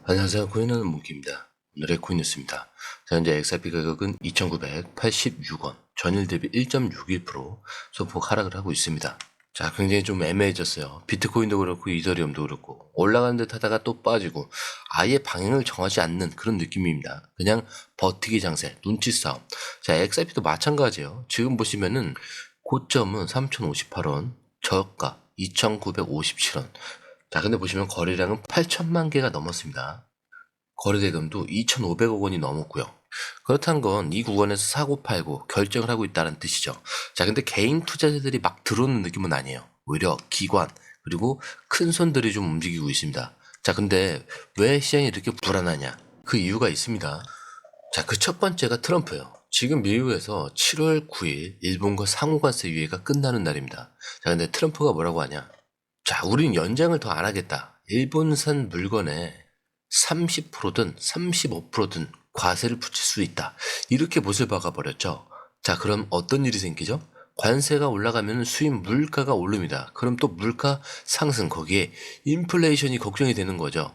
안녕하세요. 코인하는 몽키입니다. 오늘의 코인 뉴스입니다. 자, 현재 XRP 가격은 2,986원, 전일 대비 1.61% 소폭 하락을 하고 있습니다. 자, 굉장히 좀 애매해졌어요. 비트코인도 그렇고 이더리움도 그렇고 올라가는 듯 하다가 또 빠지고 아예 방향을 정하지 않는 그런 느낌입니다. 그냥 버티기 장세, 눈치 싸움. 자, XRP도 마찬가지예요. 지금 보시면은 고점은 3,058원, 저가 2,957원. 자, 근데 보시면 거래량은 8천만 개가 넘었습니다. 거래대금도 2,500억 원이 넘었고요. 그렇다는 건 이 구간에서 사고 팔고 결정을 하고 있다는 뜻이죠. 자, 근데 개인 투자자들이 막 들어오는 느낌은 아니에요. 오히려 기관 그리고 큰 손들이 좀 움직이고 있습니다. 자, 근데 왜 시장이 이렇게 불안하냐? 그 이유가 있습니다. 자, 그 첫 번째가 트럼프예요. 지금 미국에서 7월 9일 일본과 상호관세 유예가 끝나는 날입니다. 자, 근데 트럼프가 뭐라고 하냐? 자, 우린 연장을 더 안 하겠다. 일본산 물건에 30%든 35%든 과세를 붙일 수 있다. 이렇게 못을 박아버렸죠. 자, 그럼 어떤 일이 생기죠? 관세가 올라가면 수입 물가가 오릅니다. 그럼 또 물가 상승, 거기에 인플레이션이 걱정이 되는 거죠.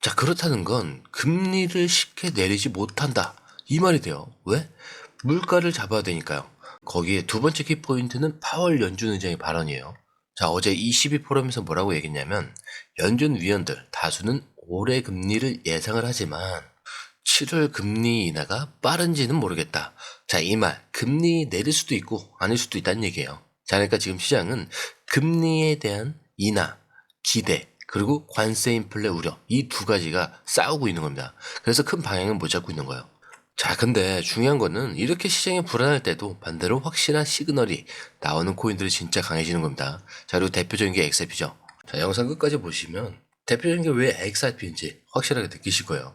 자, 그렇다는 건 금리를 쉽게 내리지 못한다. 이 말이 돼요. 왜? 물가를 잡아야 되니까요. 거기에 두 번째 키포인트는 파월 연준 의장의 발언이에요. 자, 어제 22 포럼에서 뭐라고 얘기했냐면 연준 위원들 다수는 올해 금리를 예상을 하지만 7월 금리 인하가 빠른지는 모르겠다. 자, 이 말 금리 내릴 수도 있고 아닐 수도 있다는 얘기예요. 자, 그러니까 지금 시장은 금리에 대한 인하, 기대, 그리고 관세 인플레 우려 이 두 가지가 싸우고 있는 겁니다. 그래서 큰 방향은 못 잡고 있는 거예요. 자, 근데 중요한 거는 이렇게 시장이 불안할 때도 반대로 확실한 시그널이 나오는 코인들이 진짜 강해지는 겁니다. 자, 그리고 대표적인 게 XRP죠. 자, 영상 끝까지 보시면 대표적인 게 왜 XRP인지 확실하게 느끼실 거예요.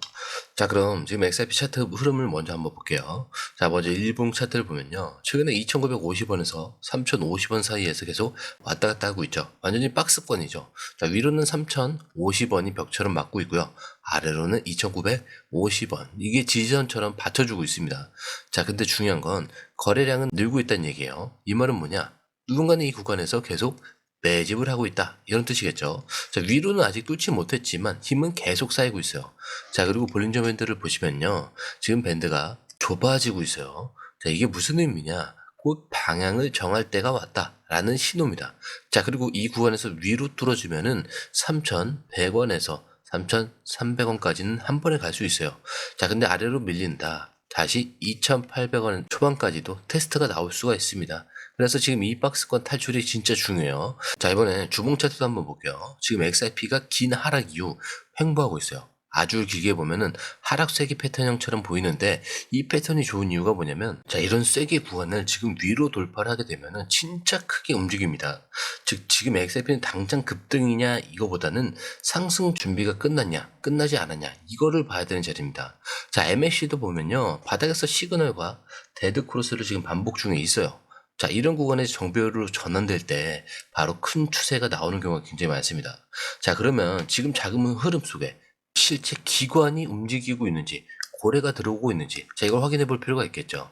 자, 그럼 지금 XRP 차트 흐름을 먼저 한번 볼게요. 자, 먼저 일봉 차트를 보면요. 최근에 2,950원에서 3,050원 사이에서 계속 왔다 갔다 하고 있죠. 완전히 박스권이죠. 자, 위로는 3,050원이 벽처럼 막고 있고요. 아래로는 2,950원. 이게 지지선처럼 받쳐주고 있습니다. 자, 근데 중요한 건 거래량은 늘고 있다는 얘기예요. 이 말은 뭐냐? 누군가는 이 구간에서 계속 매집을 하고 있다. 이런 뜻이겠죠. 자, 위로는 아직 뚫지 못했지만 힘은 계속 쌓이고 있어요. 자, 그리고 볼린저 밴드를 보시면요. 지금 밴드가 좁아지고 있어요. 자, 이게 무슨 의미냐? 곧 방향을 정할 때가 왔다라는 신호입니다. 자, 그리고 이 구간에서 위로 뚫어주면은 3,100원에서 3,300원까지는 한 번에 갈 수 있어요. 자, 근데 아래로 밀린다. 다시 2,800원 초반까지도 테스트가 나올 수가 있습니다. 그래서 지금 이 박스권 탈출이 진짜 중요해요. 자, 이번에 주봉 차트도 한번 볼게요. 지금 XRP가 긴 하락 이후 횡보하고 있어요. 아주 길게 보면은 하락 쐐기 패턴형처럼 보이는데 이 패턴이 좋은 이유가 뭐냐면 자, 이런 쐐기 구간을 지금 위로 돌파를 하게 되면은 진짜 크게 움직입니다. 즉 지금 XRP는 당장 급등이냐 이거보다는 상승 준비가 끝났냐 끝나지 않았냐 이거를 봐야 되는 자리입니다. 자, MAC도 보면요 바닥에서 시그널과 데드 크로스를 지금 반복 중에 있어요. 자, 이런 구간에서 정배열로 전환될 때 바로 큰 추세가 나오는 경우가 굉장히 많습니다. 자, 그러면 지금 작은 흐름 속에 실제 기관이 움직이고 있는지, 고래가 들어오고 있는지, 자, 이걸 확인해 볼 필요가 있겠죠.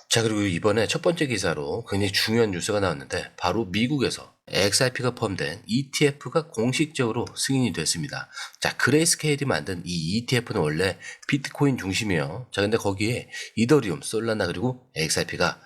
자, 그리고 이번에 첫 번째 기사로 굉장히 중요한 뉴스가 나왔는데, 바로 미국에서 XRP가 포함된 ETF가 공식적으로 승인이 됐습니다. 자, 그레이스케일이 만든 이 ETF는 원래 비트코인 중심이에요. 자, 근데 거기에 이더리움, 솔라나 그리고 XRP가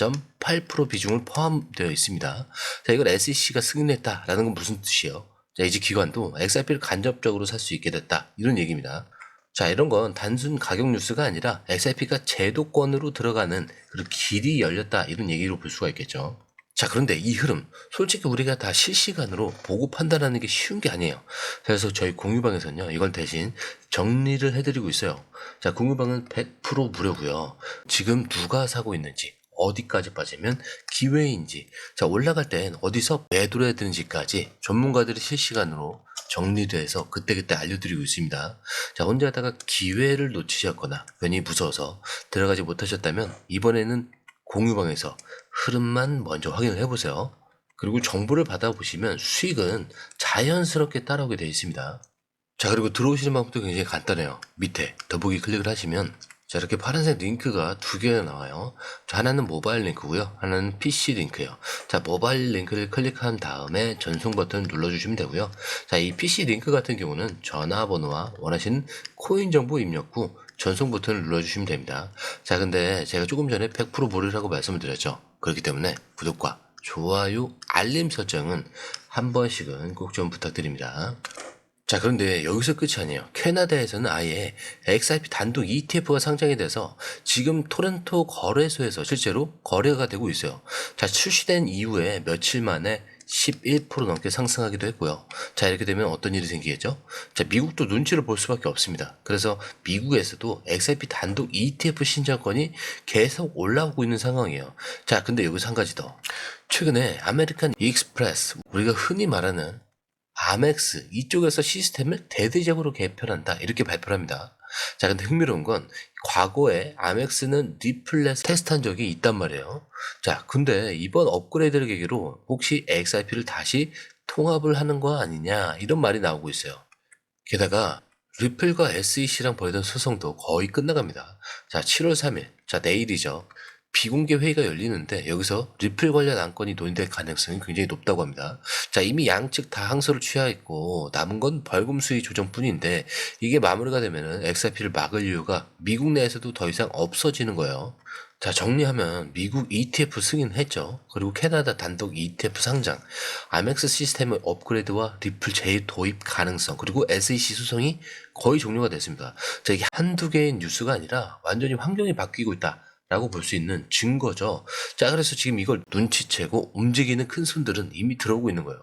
4.8% 비중을 포함되어 있습니다. 자, 이걸 SEC가 승인했다라는 건 무슨 뜻이에요? 자, 이제 기관도 XRP를 간접적으로 살 수 있게 됐다. 이런 얘기입니다. 자, 이런 건 단순 가격 뉴스가 아니라 XRP가 제도권으로 들어가는 그런 길이 열렸다. 이런 얘기로 볼 수가 있겠죠. 자, 그런데 이 흐름, 솔직히 우리가 다 실시간으로 보고 판단하는 게 쉬운 게 아니에요. 그래서 저희 공유방에서는요, 이걸 대신 정리를 해드리고 있어요. 자, 공유방은 100% 무료고요. 지금 누가 사고 있는지, 어디까지 빠지면 기회인지, 자, 올라갈 땐 어디서 매도를 해야 되는지까지 전문가들이 실시간으로 정리돼서 그때그때 알려드리고 있습니다. 자, 혼자 하다가 기회를 놓치셨거나 괜히 무서워서 들어가지 못하셨다면 이번에는 공유방에서 흐름만 먼저 확인을 해보세요. 그리고 정보를 받아보시면 수익은 자연스럽게 따라오게 되어 있습니다. 자, 그리고 들어오시는 방법도 굉장히 간단해요. 밑에 더보기 클릭을 하시면 자, 이렇게 파란색 링크가 두 개가 나와요. 자, 하나는 모바일 링크고요. 하나는 PC 링크예요. 자, 모바일 링크를 클릭한 다음에 전송 버튼을 눌러주시면 되고요. 자, 이 PC 링크 같은 경우는 전화번호와 원하시는 코인 정보 입력 후 전송 버튼을 눌러주시면 됩니다. 자, 근데 제가 조금 전에 100% 무료라고 말씀을 드렸죠. 그렇기 때문에 구독과 좋아요, 알림 설정은 한 번씩은 꼭 좀 부탁드립니다. 자, 그런데 여기서 끝이 아니에요. 캐나다에서는 아예 XRP 단독 ETF가 상장이 돼서 지금 토론토 거래소에서 실제로 거래가 되고 있어요. 자, 출시된 이후에 며칠 만에 11% 넘게 상승하기도 했고요. 자, 이렇게 되면 어떤 일이 생기겠죠? 자, 미국도 눈치를 볼 수밖에 없습니다. 그래서 미국에서도 XRP 단독 ETF 신청권이 계속 올라오고 있는 상황이에요. 자, 근데 여기서 한 가지 더. 최근에 아메리칸 익스프레스, 우리가 흔히 말하는 아멕스 이쪽에서 시스템을 대대적으로 개편한다 이렇게 발표를 합니다. 자, 근데 흥미로운 건 과거에 아멕스는 리플렛 테스트한 적이 있단 말이에요. 자, 근데 이번 업그레이드를 계기로 혹시 XRP를 다시 통합을 하는 거 아니냐 이런 말이 나오고 있어요. 게다가 리플과 SEC랑 벌이던 소송도 거의 끝나갑니다. 자, 7월 3일, 자, 내일이죠. 비공개 회의가 열리는데 여기서 리플 관련 안건이 논의될 가능성이 굉장히 높다고 합니다. 자, 이미 양측 다 항소를 취하했고 남은 건 벌금 수위 조정뿐인데 이게 마무리가 되면은 XRP를 막을 이유가 미국 내에서도 더 이상 없어지는 거예요. 자, 정리하면 미국 ETF 승인했죠. 그리고 캐나다 단독 ETF 상장, 아멕스 시스템의 업그레이드와 리플 재도입 가능성, 그리고 SEC 소송이 거의 종료가 됐습니다. 자, 이게 한두 개의 뉴스가 아니라 완전히 환경이 바뀌고 있다. 라고 볼 수 있는 증거죠. 자, 그래서 지금 이걸 눈치채고 움직이는 큰 손들은 이미 들어오고 있는 거예요.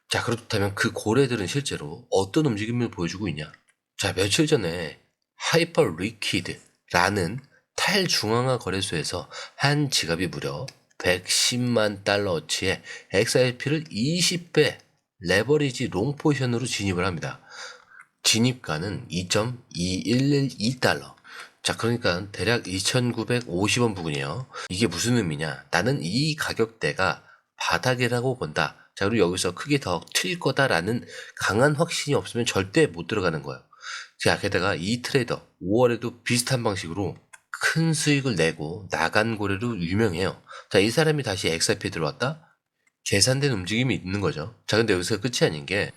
자, 그렇다면 그 고래들은 실제로 어떤 움직임을 보여주고 있냐? 자, 며칠 전에 하이퍼 리퀴드라는 탈중앙화 거래소에서 한 지갑이 무려 110만 달러어치의 XRP를 20배 레버리지 롱 포지션으로 진입을 합니다. 진입가는 2.2112달러. 자, 그러니까 대략 2,950원 부근이에요. 이게 무슨 의미냐? 나는 이 가격대가 바닥이라고 본다. 자, 그리고 여기서 크게 더 튈 거다라는 강한 확신이 없으면 절대 못 들어가는 거예요. 자, 게다가 이 트레이더 5월에도 비슷한 방식으로 큰 수익을 내고 나간 고래로 유명해요. 자, 이 사람이 다시 XRP에 들어왔다? 계산된 움직임이 있는 거죠. 자, 근데 여기서 끝이 아닌 게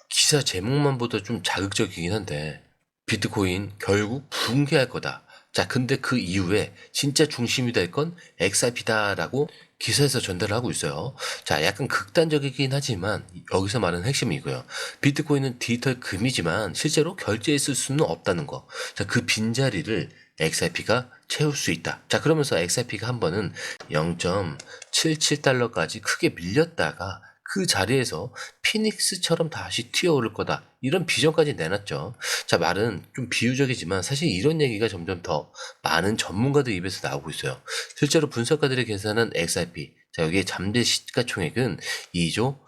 기사 제목만 보다 좀 자극적이긴 한데 비트코인 결국 붕괴할 거다. 자, 근데 그 이후에 진짜 중심이 될 건 XRP다라고 기사에서 전달을 하고 있어요. 자, 약간 극단적이긴 하지만 여기서 말하는 핵심이 이거예요. 비트코인은 디지털 금이지만 실제로 결제했을 수는 없다는 거. 자, 그 빈자리를 XRP가 채울 수 있다. 자, 그러면서 XRP가 한 번은 0.77달러까지 크게 밀렸다가 그 자리에서 피닉스처럼 다시 튀어오를 거다. 이런 비전까지 내놨죠. 자, 말은 좀 비유적이지만 사실 이런 얘기가 점점 더 많은 전문가들 입에서 나오고 있어요. 실제로 분석가들이 계산한 XRP. 자, 여기에 잠재 시가총액은 2조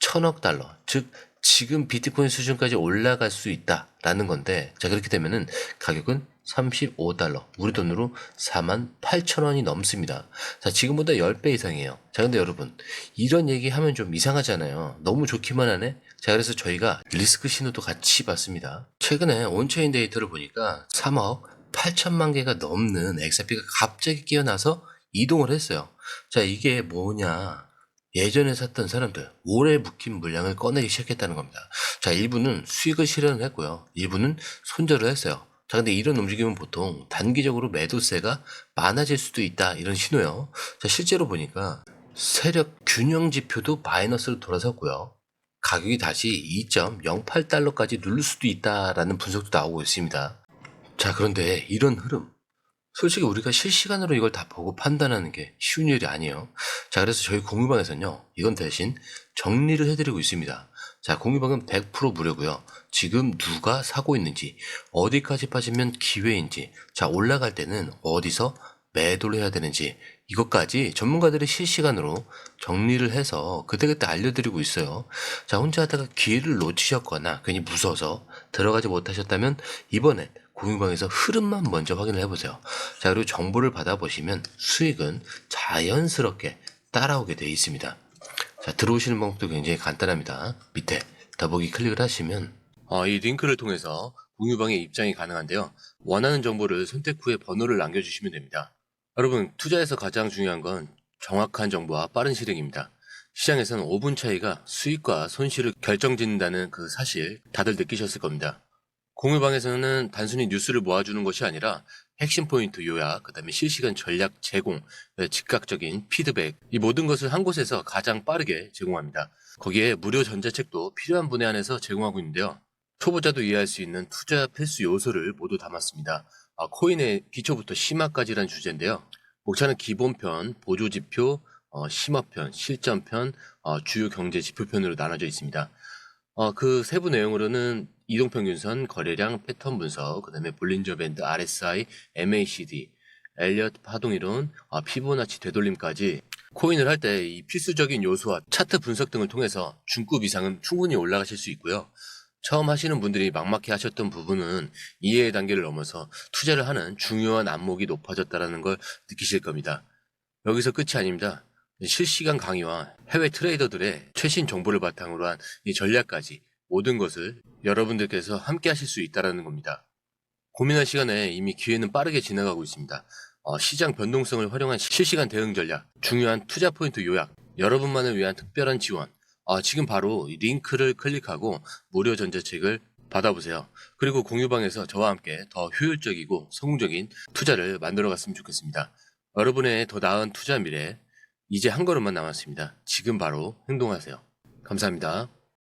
1000억 달러. 즉, 지금 비트코인 수준까지 올라갈 수 있다라는 건데, 자, 그렇게 되면은 가격은 35달러, 우리 돈으로 48,000원이 넘습니다. 자, 지금보다 10배 이상이에요. 자, 근데 여러분, 이런 얘기 하면 좀 이상하잖아요. 너무 좋기만 하네? 자, 그래서 저희가 리스크 신호도 같이 봤습니다. 최근에 온체인 데이터를 보니까 3억 8천만 개가 넘는 XRP가 갑자기 깨어나서 이동을 했어요. 자, 이게 뭐냐. 예전에 샀던 사람들, 오래 묵힌 물량을 꺼내기 시작했다는 겁니다. 자, 일부는 수익을 실현을 했고요. 일부는 손절을 했어요. 자, 근데 이런 움직임은 보통 단기적으로 매도세가 많아질 수도 있다. 이런 신호예요. 자, 실제로 보니까 세력 균형 지표도 마이너스로 돌아섰고요. 가격이 다시 2.08달러까지 누를 수도 있다라는 분석도 나오고 있습니다. 자, 그런데 이런 흐름, 솔직히 우리가 실시간으로 이걸 다 보고 판단하는 게 쉬운 일이 아니에요. 자, 그래서 저희 공유방에서는요, 이건 대신 정리를 해드리고 있습니다. 자, 공유방은 100% 무료고요. 지금 누가 사고 있는지, 어디까지 빠지면 기회인지, 자, 올라갈 때는 어디서 매도를 해야 되는지, 이것까지 전문가들이 실시간으로 정리를 해서 그때그때 알려드리고 있어요. 자, 혼자 하다가 기회를 놓치셨거나 괜히 무서워서 들어가지 못하셨다면 이번엔 공유방에서 흐름만 먼저 확인을 해보세요. 자, 그리고 정보를 받아보시면 수익은 자연스럽게 따라오게 되어 있습니다. 자, 들어오시는 방법도 굉장히 간단합니다. 밑에 더보기 클릭을 하시면 이 링크를 통해서 공유방에 입장이 가능한데요. 원하는 정보를 선택 후에 번호를 남겨주시면 됩니다. 여러분, 투자에서 가장 중요한 건 정확한 정보와 빠른 실행입니다. 시장에서는 5분 차이가 수익과 손실을 결정짓는다는 그 사실 다들 느끼셨을 겁니다. 공유방에서는 단순히 뉴스를 모아주는 것이 아니라 핵심 포인트 요약, 그 다음에 실시간 전략 제공, 즉각적인 피드백, 이 모든 것을 한 곳에서 가장 빠르게 제공합니다. 거기에 무료 전자책도 필요한 분에 한해서 제공하고 있는데요. 초보자도 이해할 수 있는 투자 필수 요소를 모두 담았습니다. 코인의 기초부터 심화까지란 주제인데요. 목차는 기본편, 보조지표, 심화편, 실전편, 주요 경제 지표편으로 나눠져 있습니다. 그 세부 내용으로는 이동평균선, 거래량, 패턴 분석, 그 다음에 볼린저 밴드, RSI, MACD, 엘리엇 파동이론, 피보나치 되돌림까지 코인을 할 때 이 필수적인 요소와 차트 분석 등을 통해서 중급 이상은 충분히 올라가실 수 있고요. 처음 하시는 분들이 막막해 하셨던 부분은 이해의 단계를 넘어서 투자를 하는 중요한 안목이 높아졌다는 걸 느끼실 겁니다. 여기서 끝이 아닙니다. 실시간 강의와 해외 트레이더들의 최신 정보를 바탕으로 한 이 전략까지 모든 것을 여러분들께서 함께 하실 수 있다는 겁니다. 고민할 시간에 이미 기회는 빠르게 지나가고 있습니다. 시장 변동성을 활용한 실시간 대응 전략, 중요한 투자 포인트 요약, 여러분만을 위한 특별한 지원, 지금 바로 이 링크를 클릭하고 무료 전자책을 받아보세요. 그리고 공유방에서 저와 함께 더 효율적이고 성공적인 투자를 만들어갔으면 좋겠습니다. 여러분의 더 나은 투자 미래, 이제 한 걸음만 남았습니다. 지금 바로 행동하세요. 감사합니다.